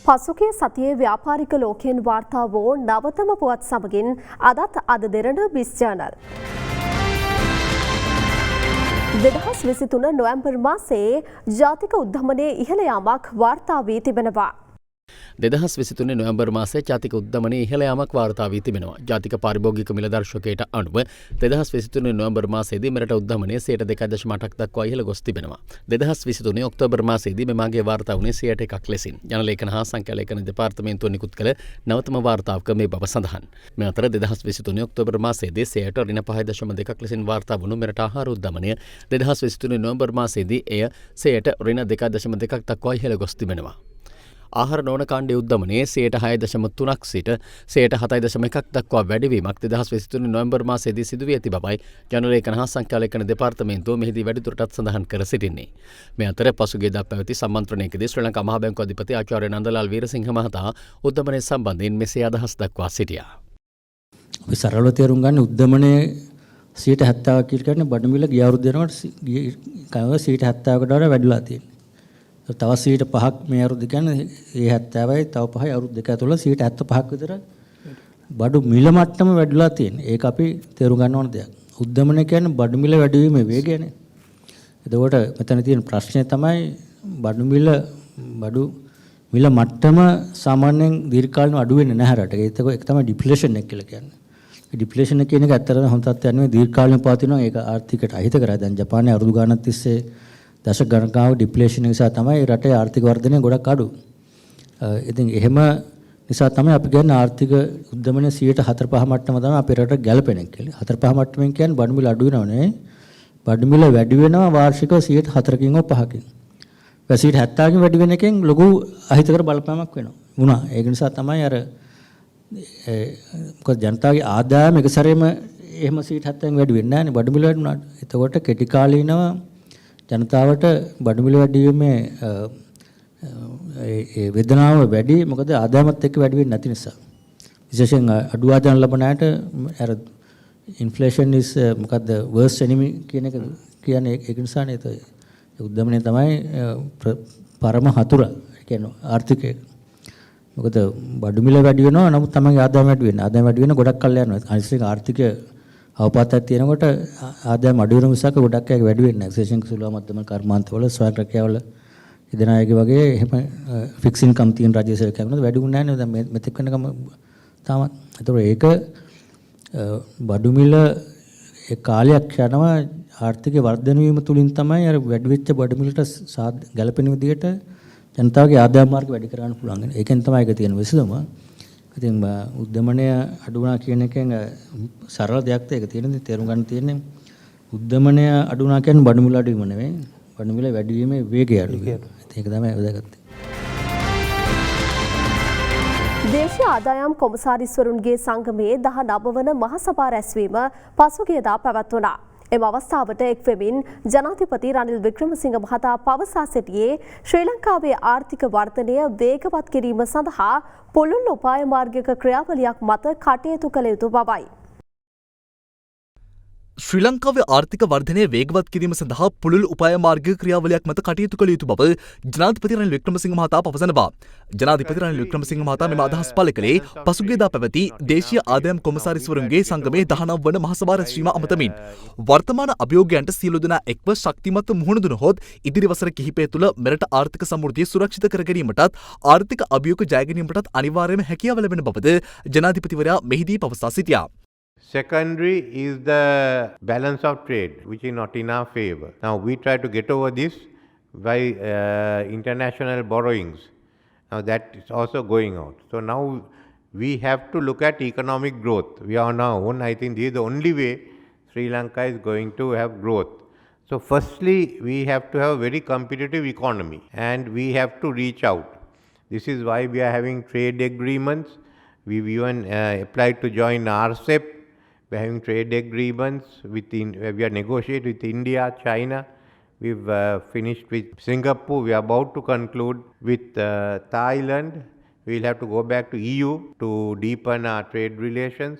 පසුගිය සතියේ ව්‍යාපාරික ලෝකයෙන් වාර්තා වූ නවතම පුවත් සමගින් අදත් අද දෙරණ බිස් ජර්නල්. 2023 නොවැම්බර් මාසයේ ජාතික උද්ධමනයේ ඉහළ යාමක් වාර්තා වී තිබෙනවා. 2023 නොවැම්බර් මාසයේ ජාතික උද්දමනයේ ඉහළ යාමක් වාර්තා වී තිබෙනවා. ජාතික පාරිභෝගික මිල දර්ශකයට අනුව 2023 නොවැම්බර් මාසයේදී මෙරට උද්දමනය 2.8ක් දක්වා ඉහළ ගොස් තිබෙනවා. 2023 ඔක්තෝබර් මාසයේදී මෙමාගේ වාර්තා වුණේ 101ක් ලෙසින්. ජනලේඛන හා සංඛ්‍යාලේඛන දෙපාර්තමේන්තුව නිකුත් කළ නවතම වාර්තාවක මේ බව සඳහන්. මේ අතර 2023 ඔක්තෝබර් මාසයේදී 5.2ක් ලෙසින් වාර්තා වුණු මෙරට ආහාර උද්දමනය 2023 නොවැම්බර් මාසයේදී එය 2.2ක් දක්වා ඉහළ ගොස් තිබෙනවා. ආහාර නොවන කාණ්ඩයේ උද්දමනයේ 6.3ක් සිට 7.1ක් දක්වා වැඩිවීමක් 2023 නොවැම්බර් මාසයේදී සිදු වී ඇති බවයි ජනලේඛන හා සංඛ්‍යාලේඛන දෙපාර්තමේන්තුව මෙහිදී වැඩිදුරටත් සඳහන් කර සිටින්නේ. මේ අතර පසුගියදා පැවති සම්මන්ත්‍රණයකදී ශ්‍රී ලංකා මහා බැංකුව අධිපති ආචාර්ය නන්දලාල් වීරසිංහ මහතා උද්දමනය සම්බන්ධයෙන් මෙසේ අදහස් දක්වා සිටියා. අපි සරලව තේරුම් ගන්න උද්දමනයේ 70% කියලා කියන්නේ බඩු මිල ගිය අවුරුද්ද යනකොට 70%කට වඩා වැඩිලා තියෙනවා. තව 5%ක් මේ අවුරුද්ද කියන්නේ ඒ 70යි තව 5යි අවුරුදු දෙක ඇතුළත 75ක් විතර බඩු මිල මට්ටම වැඩිලා තියෙනවා. ඒක අපි තේරුම් ගන්න ඕන දෙයක්. උද්දමනය කියන්නේ බඩු මිල වැඩිවීමේ වේගයනේ. එතකොට මෙතන තියෙන ප්‍රශ්නේ තමයි බඩු මිල මට්ටම සාමාන්‍යයෙන් දීර්ඝකාලීනව අඩු වෙන්නේ නැහැ රටක. ඒක තමයි ඩිෆ්ලේෂන් එක කියලා කියන්නේ. ඩිෆ්ලේෂන් එක කියන එක ඇත්තටම හොඳ තත්ත්වයක් නෙවෙයි දීර්ඝකාලීනව පවතිනවා. ඒක ආර්ථිකයට අහිත කරයි. දැන් ජපානයේ අවුරුදු ගණනක් තිස්සේ දශක ගණනාවක් ඩිෆ්ලේෂන් නිසා තමයි රටේ ආර්ථික වර්ධනය ගොඩක් අඩු. ඉතින් එහෙම නිසා තමයි අපි කියන්නේ ආර්ථික උද්දමනයේ 4.5 මට්ටම තමයි අපේ රට ගැලපෙන එක කියලා. 4.5 මට්ටමෙන් කියන්නේ බඩු මිල අඩු වෙනව නෙවෙයි. බඩු මිල වැඩි වෙනවා වාර්ෂිකව 4%කින් හෝ 5%කින්. 70%කින් වැඩි වෙන එකෙන් ලොකු අහිතකර බලපෑමක් වෙනවා. ඒක නිසා තමයි අර මොකද ජනතාවගේ ආදායම එක සැරේම එහෙම 70%කින් වැඩි වෙන්නේ නැහැ නේ බඩු මිල වැඩි වුණාට. එතකොට කෙටි කාලීනව ජනතාවට බඩු මිල වැඩිවීමේ ඒ වේදනාව වැඩි මොකද ආදායමත් එක්ක වැඩි වෙන්නේ නැති නිසා. විශේෂයෙන් අඩු ආදායම් ලබන අයට අර ඉන්ෆ්ලේෂන් is මොකද්ද worst enemy කියන එක කියන්නේ ඒක නිසානේ ඒ උද්දමනය තමයි පරම හතුර කියන්නේ ආර්ථිකයේ. මොකද බඩු මිල වැඩි වෙනවා නමුත් තමන්ගේ ආදායම වැඩි වෙන්නේ. ආදායම වැඩි වෙන ගොඩක් කල් යනවා. අනිත් ආර්ථිකය අවපාතයක් තියෙනකොට ආදායම අඩු වෙන මිසක ගොඩක් අය වැඩි වෙන්නේ නැහැ. විශේෂයෙන් සුළු මධ්‍යම කර්මාන්තවල ස්වයං රැකියාවල ඉදෙන අයගේ වගේ එහෙම ෆික්ස් ඉන්කම් තියෙන රාජ්‍ය සේවකයන් වුණත් වැඩි වුණේ නැහැ නේද? දැන් මෙතෙක් වෙනකම් තාමත්. ඒතකොට ඒක බඩු මිල ඒ කාලයක් යනවා ආර්ථික වර්ධනය වීම තුලින් තමයි අර වැඩි වෙච්ච බඩු මිලට ගැළපෙන විදිහට ජනතාවගේ ආදායම මාර්ග වැඩි කරගන්න පුළුවන්. ඒකෙන් තමයි ඒක තියෙන විසඳුම. ඉතින් උද්දමනය අඩු වුණා කියන එකෙන් සරල දෙයක් ඒක තියෙනවා. තේරුම් ගන්න තියෙන්නේ උද්දමනය අඩු වුණා කියන්නේ බඩු මිල අඩු වීම නෙවෙයි. බඩු මිල වැඩි වීමේ වේගය අඩු වීම. ඒක තමයි වැදගත්. දේශීය ආදායම් කොමසාරිස්වරුන්ගේ සංගමයේ 19 වන මහසභා රැස්වීම පසුගියදා පැවැත්වුණා. එම අවස්ථාවට එක් වෙමින් ජනාධිපති රනිල් වික්‍රමසිංහ මහතා පවසා සිටියේ ශ්‍රී ලංකාවේ ආර්ථික වර්ධනය වේගවත් කිරීම සඳහා පුළුල් උපාය මාර්ගික ක්‍රියාවලියක් මත කටයුතු කළ යුතු බවයි. ශ්‍රී ලංකාවේ ආර්ථික වර්ධනය වේගවත් කිරීම සඳහා පුළුල් උපාය මාර්ගික ක්‍රියාවලියක් මත කටයුතු කළ යුතු බව ජනාධිපති රනිල් වික්‍රමසිංහ මහතා පවසනවා. ජනාධිපති රනිල් වික්‍රමසිංහ මහතා මෙම අදහස් පළ කළේ පසුගියදා පැවති දේශීය ආදායම් කොමසාරිස්වරුන්ගේ සංගමයේ 19 වන මහසභා රැස්වීම අමතමින් වර්තමාන අභියෝගයන්ට සියලු දෙනා එක්ව ශක්තිමත්ව මුහුණ දුනහොත් ඉදිරි වසර කිහිපය තුළ මෙරට ආර්ථික සමෘද්ධිය සුරක්ෂිත කර ගැනීමටත් ආර්ථික අභියෝග ජය ගැනීමටත් අනිවාර්යයෙන්ම හැකියාව ලැබෙන බවද ජනාධිපතිවරයා මෙහිදී පවසා සිටියා. Secondary is the balance of trade, which is not in our favor. Now we try to get over this by international borrowings. Now that is also going out. So now we have to look at economic growth. We are on our own. I think this is the only way Sri Lanka is going to have growth. So firstly, we have to have a very competitive economy and we have to reach out. This is why we are having trade agreements. We've even applied to join RCEP. We are having trade agreements we are negotiating with India, China. We've finished with Singapore. We are about to conclude with Thailand. We'll have to go back to EU to deepen our trade relations.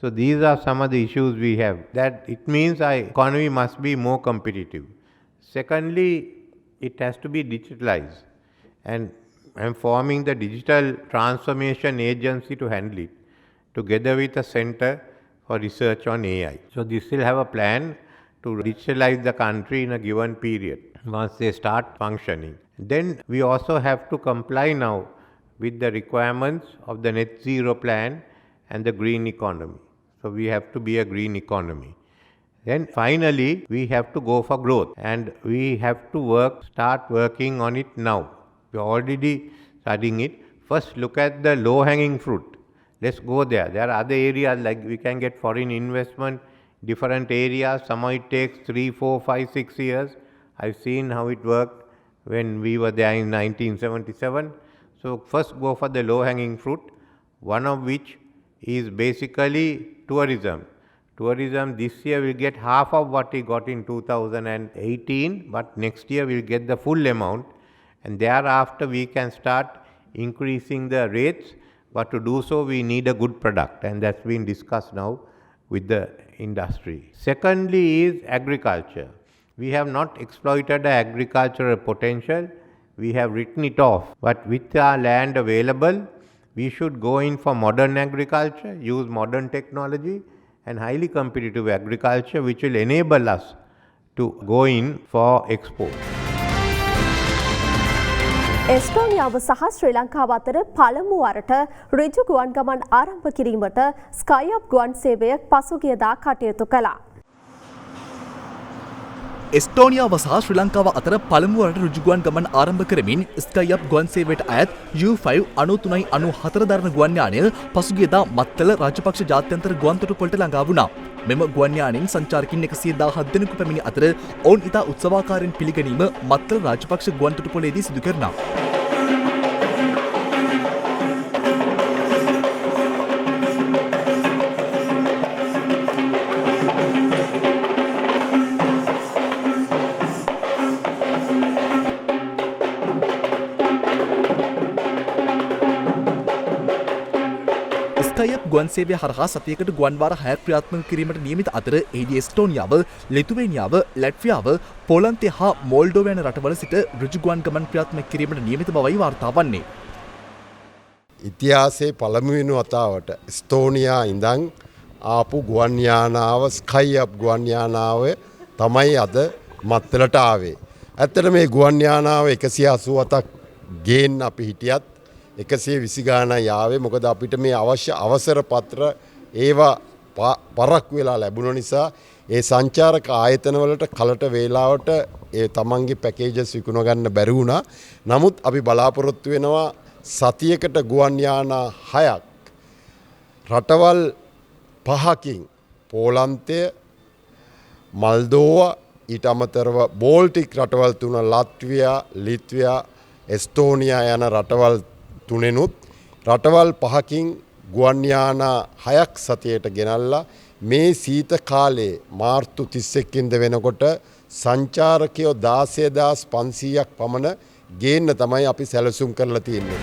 So these are some of the issues we have. That it means our economy must be more competitive. Secondly, it has to be digitalized. And am forming the digital transformation agency to handle it, together with a center for research on AI. So this will have a plan to digitalize the country in a given period once they start functioning. Then we also have to comply now with the requirements of the net zero plan and the green economy. So we have to be a green economy. Then finally, we have to go for growth, and we have to start working on it now. We are already studying it. First, look at the low-hanging fruit. Let's go there. There are other areas like we can get foreign investment, different areas. Somehow it takes 3, 4, 5, 6 years. I've seen how it worked when we were there in 1977. So first go for the low-hanging fruit, one of which is basically tourism. Tourism this year will get half of what we got in 2018, but next year we'll get the full amount, and thereafter we can start increasing the rates. But to do so, we need a good product, and that's been discussed now with the industry. Secondly is agriculture. We have not exploited the agricultural potential. We have written it off. But with our land available, we should go in for modern agriculture, use modern technology and highly competitive agriculture, which will enable us to go in for export. එස්ටෝනියාව සහ ශ්‍රී ලංකාව අතර පළමු වරට ඍජු ගුවන් ගමන් ආරම්භ කිරීමට ස්කයිඅප් ගුවන් සේවය පසුගියදා කටයුතු කළා. එස්ටෝනියාව සහ ශ්‍රී ලංකාව අතර පළමුවරට ඍජුගුවන් ගමන් ආරම්භ කරමින් ස්කයිඅප් ගුවන් සේවයට අයත් U59394 දරන ගුවන් යානය පසුගියදා මත්තල රාජපක්ෂ ජාත්‍යන්තර ගුවන්තොටුපළට ළඟා වුණා. මෙම ගුවන් යානයෙන් සංචාරකින් 117 දෙනෙකු පැමිණි අතර ඔවුන් ඉතා උත්සවාකාරයෙන් පිළිගැනීම මත්තල රාජපක්ෂ ගුවන්තොටුපළේදී සිදු කරනවා. ස්කයිඅප් ගුවන් සේවය හරහා සතියකට ගුවන් වාර 6ක් ක්‍රියාත්මක කිරීමට නියමිත අතර එහිදී එස්ටෝනියාව, ලිතුවේනියාව, ලැට්වියාව, පෝලන්තය හා මෝල්ඩෝව යන රටවල සිට ඍජු ගුවන් ගමන් ක්‍රියාත්මක කිරීමට නියමිත බවයි වාර්තා වන්නේ. ඉතිහාසයේ පළමුවෙනි වතාවට එස්ටෝනියා ඉඳන් ආපු ගුවන් යානාව ස්කයිඅප් ගුවන් යානාව තමයි අද මත්තලට ආවේ. ඇත්තට මේ ගුවන් යානාව 187ක් ගේන්න අපි හිටියත් 120 ගානයි ආවේ. මොකද අපිට මේ අවශ්‍ය අවසර පත්‍ර ඒවා පරක් වෙලා ලැබුණ නිසා ඒ සංචාරක ආයතන වලට කලට වේලාවට ඒ තමන්ගේ පැකේජස් විකුණ ගන්න බැරි වුණා. නමුත් අපි බලාපොරොත්තු වෙනවා සතියකට ගුවන් යානා 6ක් රටවල් 5කින් පෝලන්තය, මල්දෝවා, ඊට අමතරව බෝල්ටික් රටවල් 3 ලත්වියා, ලිත්වියා, එස්ටෝනියා යන රටවල් 3නුත් රටවල් 5කින් ගුවන් යානා 6ක් සතියට ගෙනල්ලා මේ සීත කාලේ මාර්තු 31 වෙනකොට සංචාරකයෝ 16500ක් පමණ ගේන්න තමයි අපි සැලසුම් කරලා තියෙන්නේ.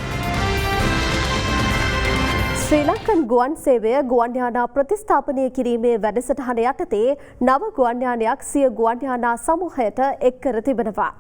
ශ්‍රී ලංකන් ගුවන් සේවය ගුවන් යානා ප්‍රතිස්ථාපනය කිරීමේ වැඩසටහන යටතේ නව ගුවන් යානයක් සිය ගුවන් යානා සමූහයට එක් කර තිබෙනවා.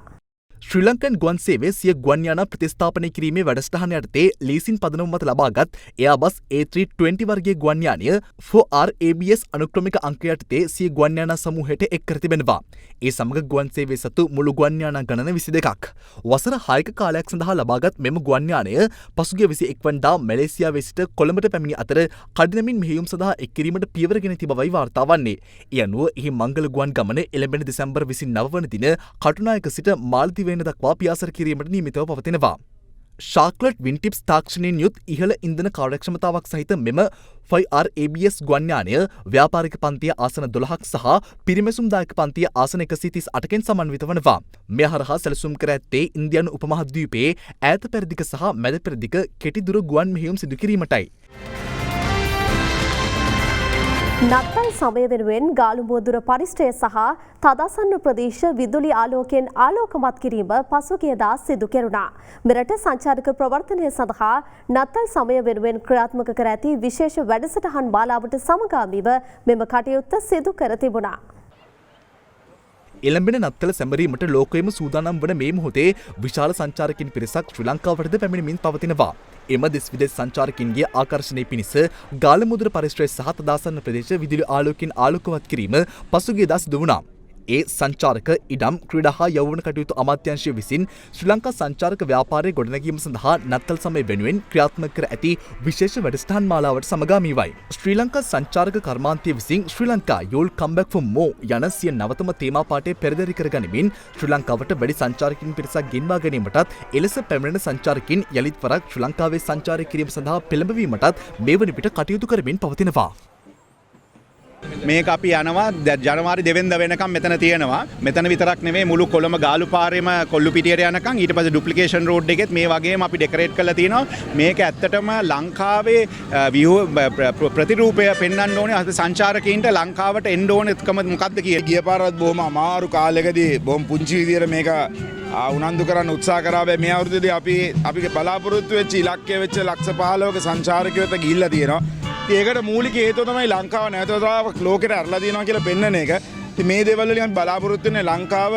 ශ්‍රී ලංකන් ගුවන් සේවය සිය ගුවන් යානා ප්‍රතිස්ථාපනය කිරීමේ වැඩසටහන යටතේ ලීසින් පදනම මත ලබාගත් එයාබස් A320 වර්ගයේ ගුවන් යානය 4RABS අනුක්‍රමික අංක යටතේ සිය ගුවන් යානා සමූහයට එක් කර තිබෙනවා. ඒ සමග ගුවන් සේවය සතු මුළු ගුවන් යානා ගණන 22ක්. වසර 6ක කාලයක් සඳහා ලබාගත් මෙම ගුවන් යානය පසුගිය 21 වනදා මැලේසියාවේ සිට කොළඹට පැමිණි අතර කඩිනමින් මෙහෙයුම් සඳහා එක් කිරීමට පියවර ගෙන තිබ බවයි වාර්තා වන්නේ. ඒ අනුව එහි මංගල ගුවන් ගමන එළඹෙන දෙසැම්බර් 29 වන දින කටුනායක සිට මාලදිවයින දක්වා පියාසර කිරීමට නියමිතව පවතිනවා. ශාක්ලට් වින්ටිප්ස් තාක්ෂණයෙන් යුත් ඉහළ ඉන්ධන කාර්යක්ෂමතාවක් සහිත මෙම 5RABS ගුවන් යානය ව්‍යාපාරික පන්තිය ආසන 12ක් සහ පිරිමැසුම්දායක පන්තිය ආසන 138කින් සමන්විත වනවා. මෙය හරහා සැලසුම් කර ඇත්තේ ඉන්දියානු උපමහද්වීපයේ ඈත පෙරදිග සහ මැද පෙරදිග කෙටිදුර ගුවන් මෙහෙයුම් සිදු කිරීමටයි. නත්තල් සමය වෙනුවෙන් ගාලුමුවදුර පරිශ්‍රය සහ තදාසන්න ප්‍රදේශ විදුලි ආලෝකයෙන් ආලෝකමත් කිරීම පසුගියදා සිදු කෙරුණා. මෙරට සංචාරක ප්‍රවර්තනය සඳහා නත්තල් සමය වෙනුවෙන් ක්‍රියාත්මක කර ඇති විශේෂ වැඩසටහන් මාලාවට සමගාමීව මෙම කටයුත්ත සිදු කර තිබුණා. එළඹෙන නත්තල සැමරීමට ලෝකයේම සූදානම් වන මේ මොහොතේ විශාල සංචාරකින් පිරිසක් ශ්‍රී ලංකාවටද පැමිණෙමින් පවතිනවා. එම දෙස් විදෙස් සංචාරකින්ගේ ආකර්ෂණය පිණිස ගාලමුද්‍ර පරිශ්‍රය සහ තදාසන්න ප්‍රදේශ විදුලි ආලෝකයෙන් ආලෝකවත් කිරීම පසුගියදා සිදු වුණා. ඒ සංචාරක ඉඩම් ක්‍රීඩා හා යෞවන කටයුතු අමාත්‍යාංශය විසින් ශ්‍රී ලංකා සංචාරක ව්‍යාපාරය ගොඩනැගීම සඳහා නත්තල් සමය වෙනුවෙන් ක්‍රියාත්මක කර ඇති විශේෂ වැඩසටහන් මාලාවට සමගාමීවයි. ශ්‍රී ලංකා සංචාරක කර්මාන්තය විසින් ශ්‍රී Lanka you'll come back for more යන සිය නවතම තේමා පාඨය පෙරදරි කර ගනිමින් ශ්‍රී ලංකාවට වැඩි සංචාරකින් පිරිසක් ගෙන්වා ගැනීමටත් එලෙස පැමිණෙන සංචාරකින් යලිත් වරක් ශ්‍රී ලංකාවේ සංචාරය කිරීම සඳහා පෙළඹවීමටත් මේ වන විට කටයුතු කරමින් පවතිනවා. මේක අපි යනවා ජනවාරි 2 වෙනිදා වෙනකම් මෙතන තියෙනවා. මෙතන විතරක් නෙවෙයි මුළු කොළඹ ගාලු පාරේම කොල්ලු පිටියට යනකම් ඊට පස්සේ ඩුප්ලිකේෂන් රෝඩ් එකෙත් මේ වගේම අපි ඩෙකොරේට් කරලා තියෙනවා. මේක ඇත්තටම ලංකාවේ ප්‍රතිරූපය පෙන්වන්න ඕනේ අද සංචාරකයින්ට ලංකාවට එන්න ඕනෙකම මොකද්ද කියලා. ගිය පාරත් බොහොම අමාරු කාලයකදී බොහොම පුංචි විදියට මේක උනන්දු කරන්න උත්සාහ කරා. මේ අවුරුද්දේදී අපි බලාපොරොත්තු වෙච්ච ඉලක්කය වෙච්ච ලක්ෂ 15ක සංචාරකයෝට ගිහිල්ලා තියෙනවා. ඒකට මූලික හේතුව තමයි ලංකාව නැවතවතාවක් ලෝකෙට අරලා දිනවා කියලා පෙන්වන එක. ඉතින් මේ දේවල් වලින් අපි බලාපොරොත්තු වෙන්නේ ලංකාව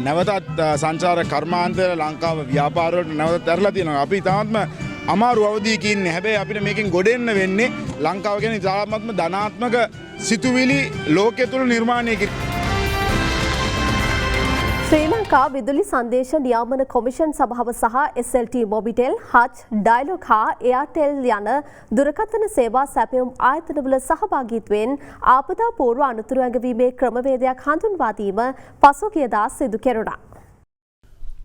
නැවතත් සංචාර කර්මාන්තය ලංකාව ව්‍යාපාර වලට නැවතත් අරලා දිනවා. අපි තාමත්ම අමාරු අවධියක ඉන්නේ. හැබැයි අපිට මේකෙන් ගොඩ එන්න වෙන්නේ ලංකාව කියන්නේ තාමත්ම ධනාත්මක සිතුවිලි ලෝකයේ තුල නිර්මාණය කිරීම. ශ්‍රී ලංකා විදුලි සංදේශ නියාමන කොමිෂන් සභාව සහ SLT මොබිටෙල් හච් ඩයලොග් හා එයාටෙල් යන දුරකථන සේවා සැපයුම් ආයතනවල සහභාගීත්වයෙන් ආපදා පූර්ව අනතුරු ඇඟවීමේ ක්‍රමවේදයක් හඳුන්වා දීම පසුගියදා සිදු කෙරුණා.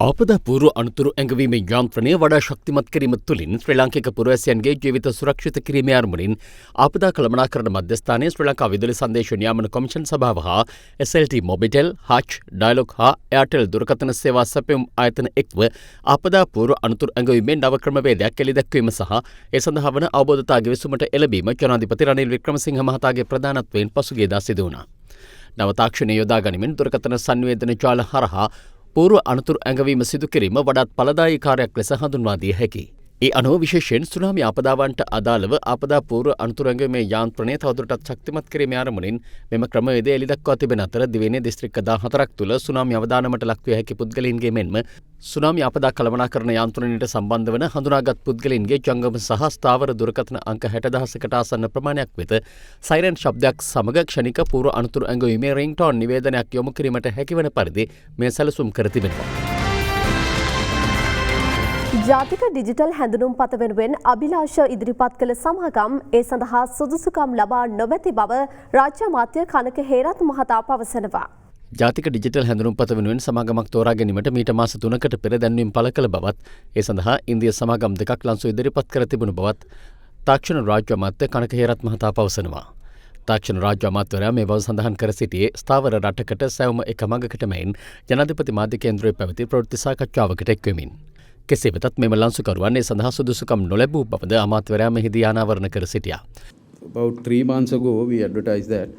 ආපදා පූර්ව අනතුරු ඇඟවීමේ යාන්ත්‍රණය වඩා ශක්තිමත් කිරීම තුළින් ශ්‍රී ලාංකික පුරවැසියන්ගේ ජීවිත සුරක්ෂිත කිරීමේ අරමුණින් ආපදා කළමනාකරණ මධ්‍යස්ථානයේ ශ්‍රී ලංකා විදුලි සංදේශ නියාමන කොමිෂන් සභාව හා SLT මොබිටෙල් හච් ඩයලොග් හා එයාටෙල් දුරකථන සේවා සැපයුම් ආයතන එක්ව ආපදා පූර්ව අනතුරු ඇඟවීමේ නව ක්‍රමවේදයක් එළි දැක්වීම සහ ඒ සඳහා වන අවබෝධතා ගෙවිසුමට එළඹීම ජනාධිපති රනිල් වික්‍රමසිංහ මහතාගේ ප්‍රධානත්වයෙන් පසුගියදා සිදු වුණා. නව තාක්ෂණය යොදා ගනිමින් දුරකථන සංවේදන ජාල හරහා පූර්ව අනතුරු ඇඟවීම සිදු කිරීම වඩාත් ඵලදායී කාර්යයක් ලෙස හඳුන්වා දිය හැකියි. ඒ අනුව විශේෂයෙන් සුනාමි ආපදාවන්ට අදාළව ආපදා පූර්ව අනතුරු ඇඟවීමේ යාන්ත්‍රණය තවදුරටත් ශක්තිමත් කිරීමේ අරමුණින් මෙම ක්‍රමවේදය එළි දක්වා තිබෙන අතර දිවයිනේ දිස්ත්‍රික්ක 14ක් තුළ සුනාමි අවදානමට ලක්විය හැකි පුද්ගලයින්ගේ මෙන්ම සුනාමි ආපදා කළමනාකරණ යාන්ත්‍රණයට සම්බන්ධ වන හඳුනාගත් පුද්ගලයින්ගේ ජංගම සහ ස්ථාවර දුරකථන අංක 60,000කට ආසන්න ප්‍රමාණයක් වෙත සයිරන් ශබ්දයක් සමග ක්ෂණික පූර්ව අනතුරු ඇඟවීමේ රින්ග්ටෝන් නිවේදනයක් යොමු කිරීමට හැකිවන පරිදි මේ සැලසුම් කර තිබෙනවා. ජාතික ඩිජිටල් හැඳුනුම් පත වෙනුවෙන් අභිලාෂ ඉදිරිපත් කළ සමාගම් ඒ සඳහා සුදුසුකම් ලබා නොමැති බව රාජ්‍ය අමාත්‍ය කනක හේරත් මහතා පවසනවා. ජාතික ඩිජිටල් හැඳුනුම් පත වෙනුවෙන් සමාගමක් තෝරා ගැනීමට මීට මාස 3කට පෙර දැන්වීම් පළ කළ බවත් ඒ සඳහා ඉන්දිය සමාගම් දෙකක් ලන්සු ඉදිරිපත් කර තිබුණු බවත් තාක්ෂණ රාජ්‍ය අමාත්‍ය කනක හේරත් මහතා පවසනවා. තාක්ෂණ රාජ්‍ය අමාත්‍යවරයා මේ බව සඳහන් කර සිටියේ ස්ථාවර රටකට සැවම එක මඟකට මෙයින් ජනාධිපති මාධ්‍ය කේන්ද්‍රයේ පැවති ප්‍රවෘත්ති සාකච්ඡාවකට එක්වෙමින්. කෙසේ වෙතත් මෙම ලන්සුකරුවන් ඒ සඳහා සුදුසුකම් නොලැබූ බවද අමාත්‍යවරයා මෙහිදී අනාවරණ කර සිටියා. About 3 months ago we advertised that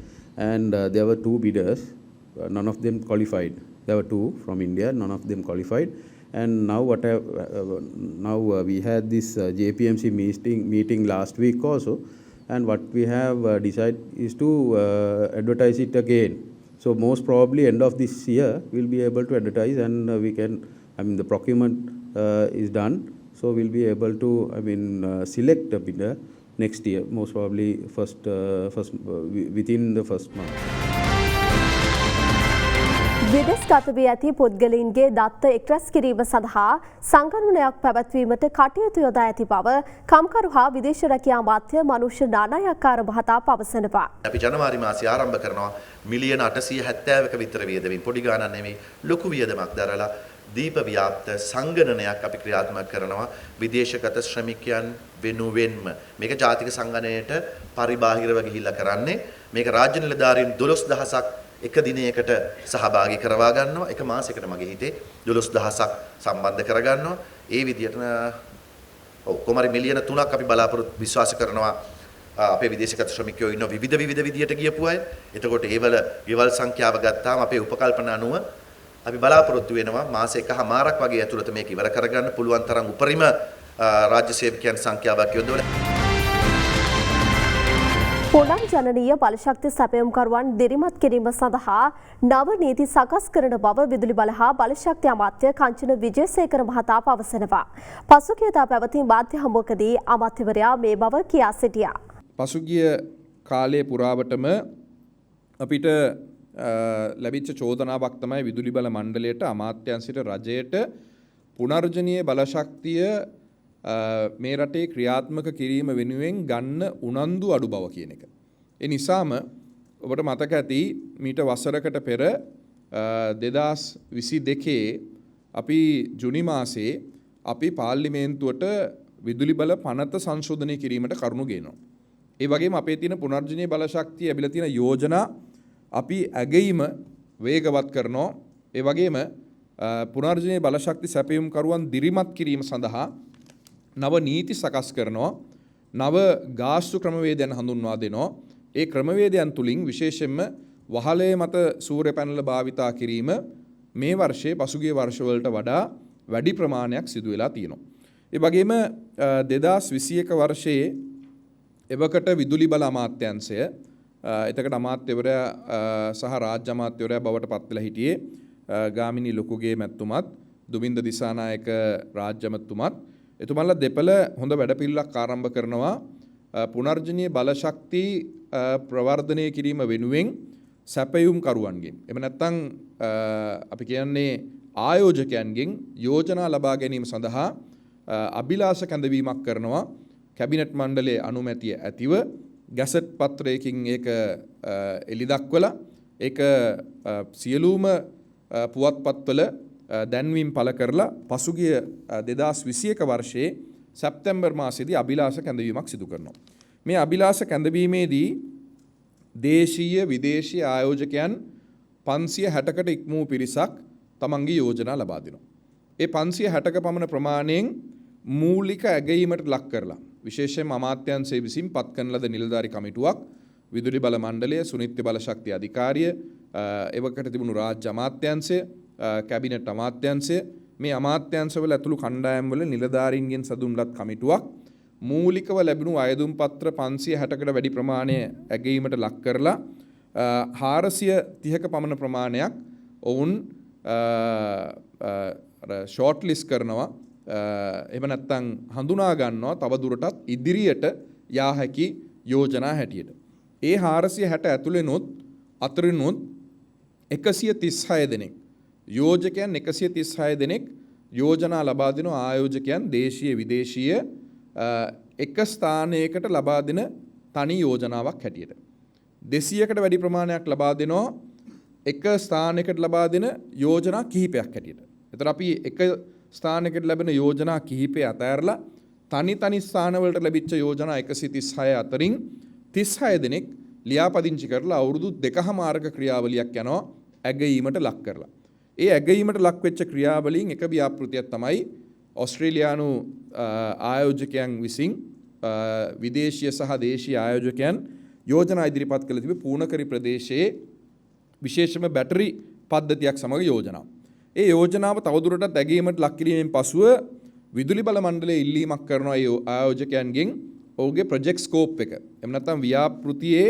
and there were 2 bidders, none of them qualified. There were 2 from India, none of them qualified. And now we had this JPMC meeting last week also, and what we have decided is to advertise it again. So most probably end of this year we'll be able to advertise and the procurement is done, so we'll be able to select a bidder next year, most probably within the first month. විදේශගත වී ඇති පුද්ගලයින්ගේ දත්ත එක්රැස් කිරීම සඳහා සංගණනයක් පැවැත්වීමට කටයුතු යොදා ඇති බව කම්කරු හා විදේශ රැකියා අමාත්‍ය මනුෂ්‍ය නානායක්කාර මහතා පවසනවා. අපි ජනවාරි මාසයේ ආරම්භ කරනවා මිලියන 870ක විතර වියදමින් පොඩි ගාණක් නෙමෙයි ලොකු වියදමක් දරලා දීප ව්‍යාප්ත සංගණනයක් අපි ක්‍රියාත්මක කරනවා විදේශගත ශ්‍රමිකයන් වෙනුවෙන්ම. මේක ජාතික සංගණනයට පරිබාහිරව ගිහිල්ලා කරන්නේ. මේක රාජ්‍ය නිලධාරීන් 12000ක් එක දිනයකට සහභාගී කරවා ගන්නවා. එක මාසයකට මගේ හිතේ 12000ක් සම්බන්ධ කරගන්නවා. ඒ විදිහට කොමාරි මිලියන 3ක් අපි බලාපොරොත්තු විශ්වාස කරනවා අපේ විදේශගත ශ්‍රමිකයෝ ඉන්න විවිධ විදියට ගියපු අය. එතකොට ඒවල ගෙවල් සංඛ්‍යාව ගත්තාම අපේ උපකල්පන අනුව අපි බලාපොරොත්තු වෙනවා මාස එකමාරක් වගේ ඇතුළත මේක ඉවර කරගන්න පුළුවන් තරම් උපරිම රාජ්‍ය සේවකයන් සංඛ්‍යාවක් යොදවලා පුනර්ජනනීය බලශක්ති සැපයුම්කරුවන් දිරිමත් කිරීම සඳහා නව නීති සකස් කරන බව විදුලි බල හා බලශක්ති අමාත්‍ය කංචන විජේසේකර මහතා පවසනවා. පසුගියදා පැවති මාධ්‍ය හමුවකදී අමාත්‍යවරයා මේ බව කියා සිටියා. පසුගිය කාලයේ පුරාවටම අපිට ලැබිච්ච චෝදනාවක් තමයි විදුලි බල මණ්ඩලයට අමාත්‍යංශයට රජයට පුනර්ජනීය බලශක්තිය මේ රටේ ක්‍රියාත්මක කිරීම වෙනුවෙන් ගන්න උනන්දු අඩු බව කියන එක. ඒ නිසාම ඔබට මතක ඇති මීට වසරකට පෙර 2022 අපි ජුනි මාසයේ අපි පාර්ලිමේන්තුවට විදුලි බල පනත සංශෝධනය කිරීමට කරුණු ගේනවා. ඒ වගේම අපේ තියෙන පුනර්ජනීය බලශක්තිය ලැබිලා තියෙන යෝජනා අපි ඇගීම වේගවත් කරනවා. ඒ වගේම පුනර්ජනීය බලශක්ති සැපයුම් කරුවන් දිරිමත් කිරීම සඳහා නව නීති සකස් කරනවා. නව ගාස්තු ක්‍රමවේදයන් හඳුන්වා දෙනවා. ඒ ක්‍රමවේදයන් තුලින් විශේෂයෙන්ම වහලේ මත සූර්ය පැනල භාවිතා කිරීම මේ වර්ෂයේ පසුගිය වර්ෂවලට වඩා වැඩි ප්‍රමාණයක් සිදු වෙලා තියෙනවා. ඒ වගේම 2021 වර්ෂයේ එවකට විදුලි බල අමාත්‍යාංශය එතකට අමාත්‍යවරයා සහ රාජ්‍ය අමාත්‍යවරයා බවට පත් වෙලා හිටියේ ගාමිණී ලොකුගේ මැතිතුමත් දුමින්ද දිසානායක රාජ්‍ය මැතිතුමත් එතුමන්ලා දෙපළ හොඳ වැඩපිළිවෙලක් ආරම්භ කරනවා පුනර්ජනීය බලශක්ති ප්‍රවර්ධනය කිරීම වෙනුවෙන් සැපයුම් කරුවන්ගෙන් එහෙම නැත්නම් අපි කියන්නේ ආයෝජකයන්ගෙන් යෝජනා ලබා ගැනීම සඳහා අභිලාෂ කැඳවීමක් කරනවා කැබිනට් මණ්ඩලයේ අනුමැතිය ඇතිව ගැසට් පත්‍රයකින් ඒක එළි දක්වලා ඒක සියලුම පුවත්පත්වල දැන්වීම් පළ කරලා පසුගිය 2021 වර්ෂයේ සැප්තැම්බර් මාසයේදී අභිලාෂ කැඳවීමක් සිදු කරනවා. මේ අභිලාෂ කැඳවීමේදී දේශීය විදේශීය ආයෝජකයන් 560කට ඉක්ම වූ පිරිසක් තමන්ගේ යෝජනා ලබා දෙනවා. ඒ 560ක පමණ ප්‍රමාණයෙන් මූලික ඇගයීමට ලක් කරලා විශේෂයෙන්ම අමාත්‍යාංශයේ විසින් පත් කරන ලද නිලධාරි කමිටුවක් විදුලි බල මණ්ඩලය සුනිත්‍ය බලශක්ති අධිකාරිය එවකට තිබුණු රාජ්‍ය අමාත්‍යාංශය කැබිනට් අමාත්‍යාංශය මේ අමාත්‍යාංශවල ඇතුළු කණ්ඩායම්වල නිලධාරීන්ගෙන් සදුන්ලත් කමිටුවක් මූලිකව ලැබුණු අයදුම් පත්‍ර 560කට වැඩි ප්‍රමාණය ඇගීමට ලක් කරලා 430ක පමණ ප්‍රමාණයක් ඔවුන් ෂෝට් ලිස්ට් කරනවා එහෙම නැත්නම් හඳුනා ගන්නවා තව දුරටත් ඉදිරියට යා හැකි යෝජනා හැටියට. ඒ 460 ඇතුළෙනොත් අතරිනුත් 136 දෙනෙක් යෝජකයන් 136 දෙනෙක් යෝජනා ලබා දෙන ආයෝජකයන් දේශීය විදේශීය එක ස්ථානයකට ලබා දෙන තනි යෝජනාවක් හැටියට 200කට වැඩි ප්‍රමාණයක් ලබා දෙනවා එක ස්ථානයකට ලබා දෙන යෝජනා කිහිපයක් හැටියට. ඒතර අපි එක ස්ථානයකට ලැබෙන යෝජනා කිහිපය අතහැරලා තනි ස්ථානවලට ලැබිච්ච යෝජනා 136 අතරින් 36 දෙනෙක් ලියාපදිංචි කරලා අවුරුදු 2කමාරක ක්‍රියාවලියක් යනවා ඇගීමට ලක් කරලා. ඒ ඇගීමට ලක් වෙච්ච ක්‍රියාවලින් එක ව්‍යාපෘතියක් තමයි ඕස්ට්‍රේලියානු ආයෝජකයන් විසින් විදේශීය සහ දේශීය ආයෝජකයන් යෝජනා ඉදිරිපත් කළ තිබේ පූර්ණකරි ප්‍රදේශයේ විශේෂම බැටරි පද්ධතියක් සමග යෝජනාව. ඒ යෝජනාව තවදුරටත් ඇගීමට ලක් කිරීමෙන් පසුව විදුලි බල මණ්ඩලය ඉල්ලීමක් කරනවා ඒ ආයෝජකයන්ගෙන් ඔවුන්ගේ ප්‍රොජෙක්ට් ස්කෝප් එක. එහෙම නැත්නම් ව්‍යාපෘතියේ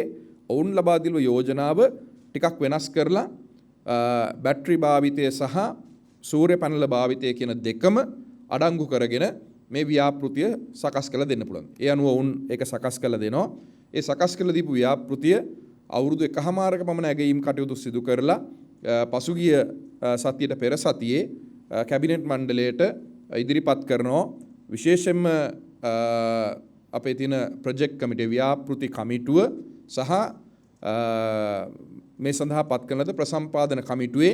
ඔවුන් ලබා දීලා යෝජනාව ටිකක් වෙනස් කරලා බැටරි භාවිතය සහ සූර්ය පැනල භාවිතය කියන දෙකම අඩංගු කරගෙන මේ ව්‍යාපෘතිය සකස් කරලා දෙන්න පුළුවන්. ඒ අනුව ඔවුන් ඒක සකස් කරලා දෙනවා. ඒ සකස් කරලා දීපු ව්‍යාපෘතිය අවුරුදු 1කමාරක පමණ ඇගීම් කටයුතු සිදු කරලා පසුගිය සතියට පෙර සතියේ කැබිනට් මණ්ඩලයට ඉදිරිපත් කරනවා. විශේෂයෙන්ම අපේ තියෙන ප්‍රොජෙක්ට් කමිටුව ව්‍යාපෘති කමිටුව සහ මේ සඳහා පත් කරන ලද ප්‍රසම්පාදන කමිටුවේ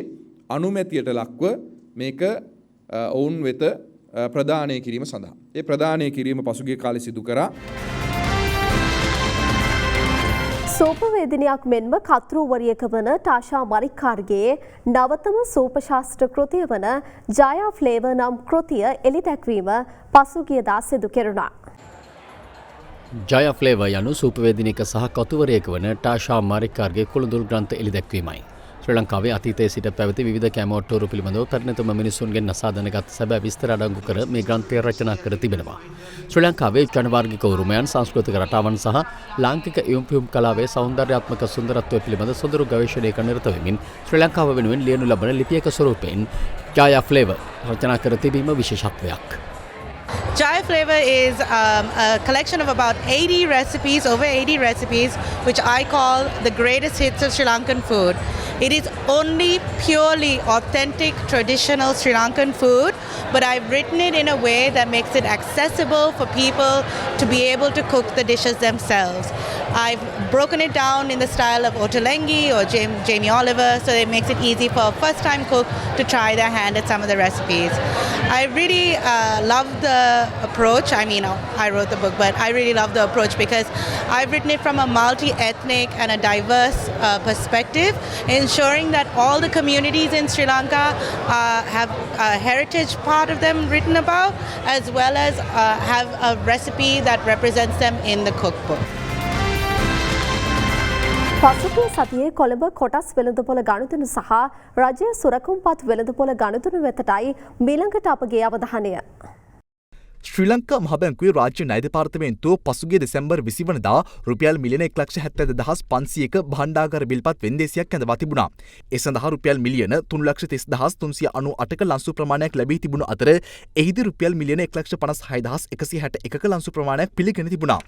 අනුමැතියට ලක්ව මේක ඔවුන් වෙත ප්‍රදානය කිරීම සඳහා. ඒ ප්‍රදානය කිරීම පසුගිය කාලේ සිදු කරා. සූපවේදිනියක් මෙන්ම කතෘවරියක වන ටාෂා මරික්කාර්ගේ නවතම සූපශාස්ත්‍ර කෘතිය වන ජයා ෆ්ලේවර් නම් කෘතිය එළි දැක්වීම පසුගියදා සිදු කෙරුණා. ජයා ෆ්ලේවර් යනු සූපවේදිනියක සහ කතුවරයෙක් වන ටාෂා මරික්කාර්ගේ කුළුඳුල් ග්‍රන්ථ එළි දැක්වීමයි. ශ්‍රී ලංකාවේ අතීතයේ සිට පැවති විවිධ කැමෝට්ටෝරු පිළිබඳව පැරණිතම මිනිසුන්ගෙන් අසා දැනගත් සැබෑ විස්තර අඩංගු කර මේ ග්‍රන්ථය රචනා කර තිබෙනවා. ශ්‍රී ලංකාවේ ජනවාර්ගික උරුමයන්, සංස්කෘතික රටාවන් සහ ලාංකික ඉවුම්පියුම් කලාවේ සෞන්දර්යාත්මක සුන්දරත්වය පිළිබඳ සොඳුරු ගවේෂණයක නිරත වෙමින් ශ්‍රී ලංකාව වෙනුවෙන් ලියනු ලබන ලිපියක ස්වරූපයෙන් Jaya Flavor රචනා කර තිබීම විශේෂත්වයක්. Jaya Flavor is a collection of about 80 recipes, over 80 recipes, which I call the greatest hits of Sri Lankan food. It is only purely authentic, traditional Sri Lankan food, but I've written it in a way that makes it accessible for people to be able to cook the dishes themselves. I've broken it down in the style of Ottolenghi or Jamie Oliver, so it makes it easy for a first-time cook to try their hand at some of the recipes. I really love the approach. I mean, I wrote the book, but I really love the approach because I've written it from a multi-ethnic and a diverse perspective, ensuring that all the communities in Sri Lanka have a heritage part of them written about, as well as have a recipe that represents them in the cookbook. පසුගිය සතියේ කොළඹ කොටස් වෙළඳපොළ ගනුදෙනු සහ රජය සුරකුම්පත් වෙළඳපොළ ගනුදෙනු වෙතටයි මීළඟට අපගේ අවධානය. ශ්‍රී ලංකා මහ බැංකුවේ රාජ්‍ය ණය දෙපාර්තමේන්තුව පසුගිය දෙසැම්බර් 20 වනදා රුපියල් මිලියන 1,70,500ක භාණ්ඩාගාර බිල්පත් වෙන්දේසියක් ඇඳවා තිබුණා. ඒ සඳහා රුපියල් මිලියන 3,30,398ක ලංසු ප්‍රමාණයක් ලැබී තිබුණු අතර එහිදී රුපියල් මිලියන 1,56,161ක ලංසු ප්‍රමාණයක් පිළිගෙන තිබුණා.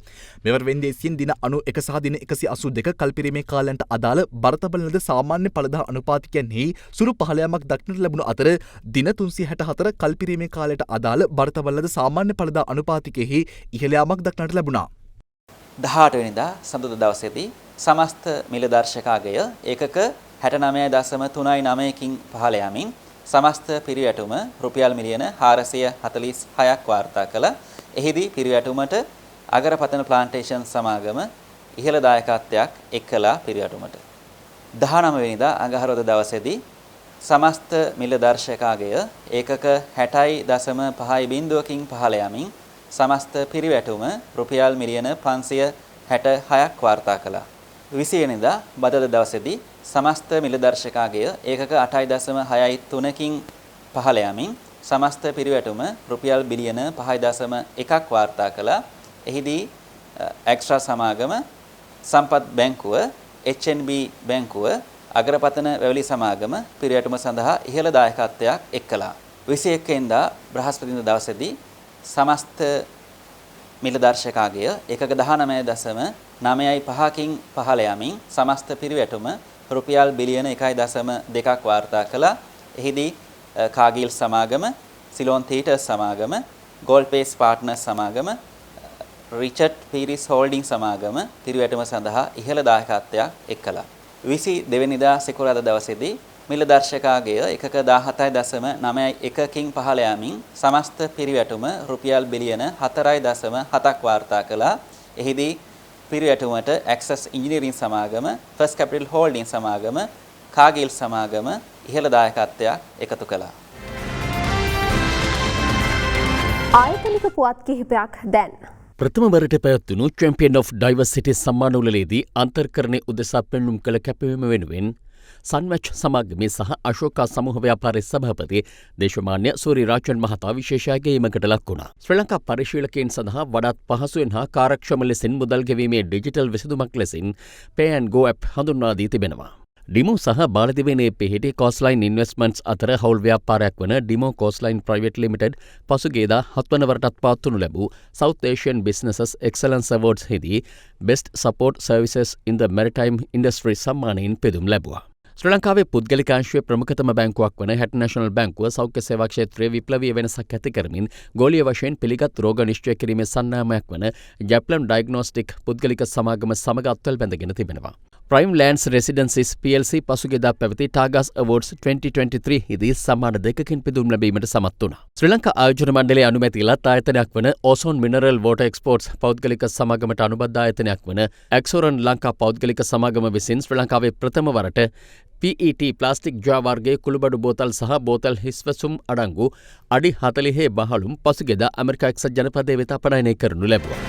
මෙවර වෙන්දේසියෙන් දින 91 සහ දින 182 කල්පිරීමේ කාලයන්ට අදාළ බරතබල ලද සාමාන්‍ය පළදා අනුපාතිකයන්හි සුළු පහළයාමක් දක්නට ලැබුණු අතර දින 364 කල්පිරීමේ කාලයට අදාළ බරතබල ලද සාමාන්‍ය පළදා අනුපාතිකයෙහි ඉහළ යාමක් දක්නට ලැබුණා. 18 වෙනිදා සඳුදා දවසේදී සමස්ත මිල දර්ශකාගය ඒකක 69.39කින් පහළ යමින් සමස්ත පිරිවැටුම රුපියල් මිලියන 446ක් වාර්තා කළ. එහිදී පිරිවැටුමට අගරපතන ප්ලාන්ටේෂන් සමාගම ඉහළ දායකත්වයක් එක්කලා පිරිවැටුමට. 19 වෙනිදා අඟහරුවාදා දවසේදී සමස්ත මිල දර්ශකාගය ඒකක 60.5කින් පහළ යමින් සමස්ත පිරිවැටුම රුපියල් මිලියන 566ක් වාර්තා කළා. 20 වෙනිදා බදද දවසේදී සමස්ත මිල දර්ශකාගය ඒකක 8.63කින් පහළ යමින් සමස්ත පිරිවැටුම රුපියල් බිලියන 5.1ක් වාර්තා කළා. එහිදී එක්ස්ට්‍රා සමාගම සම්පත් බැංකුව HNB බැංකුව අගරපතන වැවලි සමාගම පිරිවැටුම සඳහා ඉහළ දායකත්වයක් එක්කලා. 21 වෙනිදා බ්‍රහස්පතින්දා දවසේදී සමස්ත මිල දර්ශකාගය ඒකක 19.95කින් පහළ යමින් සමස්ත පිරිවැටුම රුපියල් බිලියන 1.2ක් වාර්තා කළා. එහිදී කාගිල් සමාගම, සිලෝන් තීටර්ස් සමාගම, ගෝල්ඩ්පේස් පාර්ට්නර්ස් සමාගම, රිචඩ් පීරිස් හෝල්ඩින් සමාගම පිරිවැටුම සඳහා ඉහළ දායකත්වයක් එක්කලා. 22 වෙනිදා සිකුරාදා දවසේදී මිල දර්ශකාගය එකක 17.91කින් පහළ යමින් සමස්ත පිරිවැටුම රුපියල් බිලියන 4.7ක් වාර්තා කළා. එහිදී පිරිවැටුමට ඇක්සස් ඉංජිනේරින් සමාගම, ෆස්ට් කැපිටල් හෝල්ඩින් සමාගම, කාගිල් සමාගම ඉහළ දායකත්වයක් එකතු කළා. ආයතනික පුවත් කිහිපයක් දැන්. ප්‍රථම වරට පැවැත්වුණු චැම්පියන් ඔෆ් ඩයිවර්සිටි සම්මානවලදී අන්තර්කරණය උදෙසා පෙන්නුම් කළ කැපවීම වෙනුවෙන් සන්වැච් සමාගමේ සහ අශෝකා සමූහ ව්‍යාපාරයේ සභාපති දේශමාන්‍ය සූරි රාජන් මහතා විශේෂාගයීමකට ලක් වුණා. ශ්‍රී ලංකා පරිශීලකයන් සඳහා වඩාත් පහසුවෙන් හා කාර්යක්ෂම ලෙසින් මුදල් ගෙවීමේ ඩිජිටල් විසඳුමක් ලෙසින් Pay and Go app හඳුන්වා දී තිබෙනවා. ඩිමෝ සහ බාලදිවයිනේ පිහිටි කෝස්ලයින් ඉන්වෙස්ට්මන්ට්ස් අතර හවුල් ව්‍යාපාරයක් වන ඩිමෝ කෝස්ලයින් ප්‍රයිවට් ලිමිටඩ් පසුගියදා 7 වන වරටත් පවත්වනු ලැබූ South Asian Businesses Excellence Awards හිදී Best Support Services in the Maritime Industry සම්මානයෙන් පෙදුම් ලැබුවා. ශ්‍රී ලංකාවේ පුද්ගලිකාංශයේ ප්‍රමුඛතම බැංකුවක් වන හැට් නැෂනල් බැංකුව සෞඛ්‍ය සේවා ක්ෂේත්‍රයේ විප්ලවීය වෙනසක් ඇති කරමින් ගෝලීය වශයෙන් පිළිගත් රෝග නිශ්චය කිරීමේ සන්නාමයක් වන ජැප්ලන් ඩයග්නොස්ටික් පුද්ගලික සමාගම සමග අත්වැල් බැඳගෙන තිබෙනවා. Prime Lands Residences PLC පසුගියදා පැවති ටාගස් Awards 2023 හිදී සම්මාන දෙකකින් පිදුම් ලැබීමට සමත් වුණා. ශ්‍රී ලංකා ආයෝජන මණ්ඩලයේ අනුමැති ලත් ආයතනයක් වන Ozone Mineral Water Exports පෞද්ගලික සමාගමට අනුබද්ධ ආයතනයක් වන Axoran ලංකා පෞද්ගලික සමාගම විසින් ශ්‍රී ලංකාවේ ප්‍රථම වරට PET ප්ලාස්ටික් ජා වර්ගයේ කුළුබඩු බෝතල් සහ බෝතල් හිස්වසුම් අඩංගු අඩි 40 බහලුම් පසුගියදා ඇමරිකා එක්සත් ජනපදයේ වෙත අපනයනය කරනු ලැබුවා.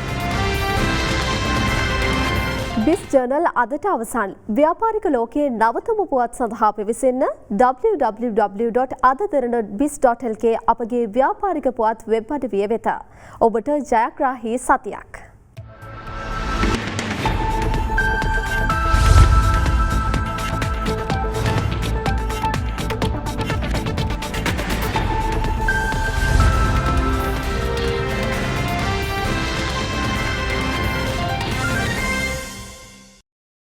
Biz Journal අදට අවසන්. ව්‍යාපාරික ලෝකයේ නවතම පුවත් සඳහා පිවිසෙන්න www.adaderana.biz.lk අපගේ ව්‍යාපාරික පුවත් වෙබ් අඩවිය වෙත. ඔබට ජයග්‍රාහී සතියක්.